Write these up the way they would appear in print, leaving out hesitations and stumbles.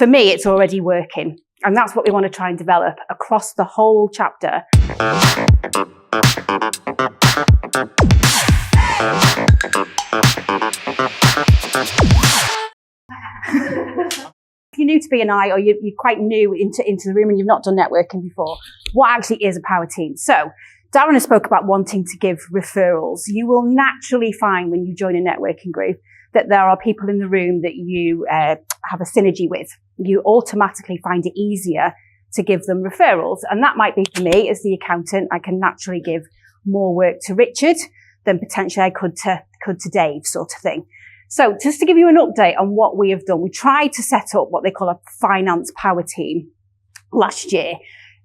for me, it's already working. And that's what we want to try and develop across the whole chapter. If you're new to BNI or you're quite new into the room and you've not done networking before, what actually is a power team? So Darren has spoke about wanting to give referrals. You will naturally find when you join a networking group that there are people in the room that you have a synergy with. You automatically find it easier to give them referrals. And that might be for me as the accountant. I can naturally give more work to Richard than potentially I could to Dave, sort of thing. So just to give you an update on what we have done, we tried to set up what they call a finance power team last year.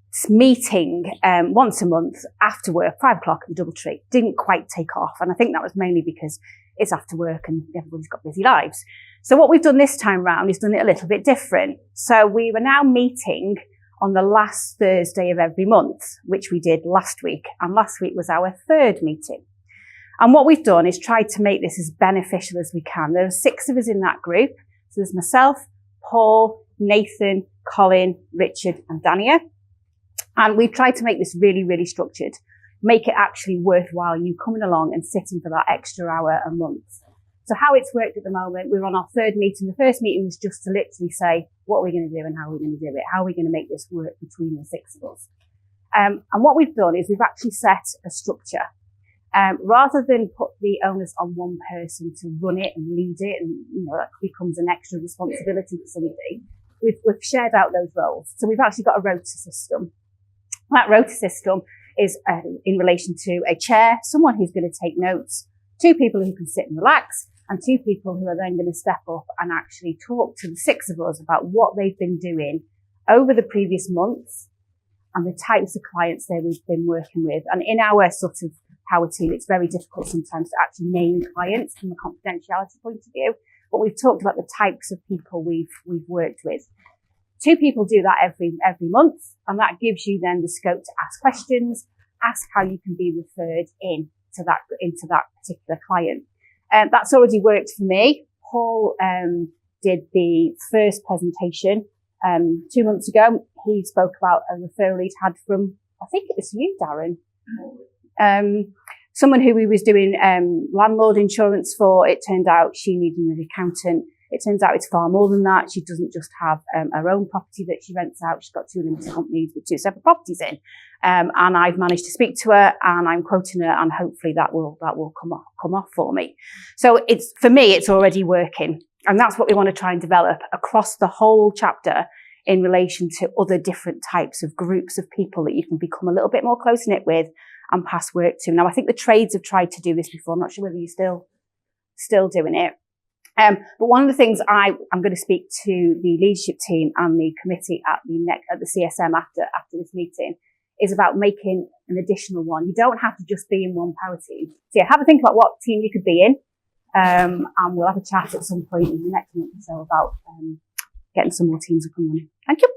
It's meeting once a month after work, 5 o'clock at the Doubletree. Didn't quite take off. And I think that was mainly because it's after work and everybody's got busy lives. So what we've done this time round is done it a little bit different. So we were now meeting on the last Thursday of every month, which we did last week. And last week was our 3rd meeting. And what we've done is tried to make this as beneficial as we can. There are 6 of us in that group. So there's myself, Paul, Nathan, Colin, Richard and Dania. And we've tried to make this really, really structured. Make it actually worthwhile you coming along and sitting for that extra hour a month. So how it's worked at the moment, we're on our 3rd meeting. The first meeting was just to literally say, what are we going to do and how are we going to do it? How are we going to make this work between the 6 of us? And what we've done is we've actually set a structure. Rather than put the onus on one person to run it and lead it, and that becomes an extra responsibility for somebody, we've shared out those roles. So we've actually got a rota system. That rota system is in relation to a chair, someone who's going to take notes, 2 people who can sit and relax, and 2 people who are then going to step up and actually talk to the 6 of us about what they've been doing over the previous months and the types of clients that we've been working with. And in our sort of power team, it's very difficult sometimes to actually name clients from a confidentiality point of view, but we've talked about the types of people we've worked with. 2 people do that every month, and that gives you then the scope to ask questions, ask how you can be referred into that particular client. That's already worked for me. Paul did the first presentation 2 months ago. He spoke about a referral he'd had from, I think it was you, Darren. Someone who he was doing landlord insurance for. It turned out she needed an accountant. It turns out it's far more than that. She doesn't just have her own property that she rents out. She's got 2 limited companies with 2 separate properties in. And I've managed to speak to her and I'm quoting her, and hopefully that will come off for me. So for me, it's already working. And that's what we want to try and develop across the whole chapter in relation to other different types of groups of people that you can become a little bit more close-knit with and pass work to. Now, I think the trades have tried to do this before. I'm not sure whether you're still doing it. But one of the things I'm going to speak to the leadership team and the committee at the CSM after this meeting is about making an additional one. You don't have to just be in one power team. So yeah, have a think about what team you could be in. And we'll have a chat at some point in the next month or so about getting some more teams up and running. Thank you.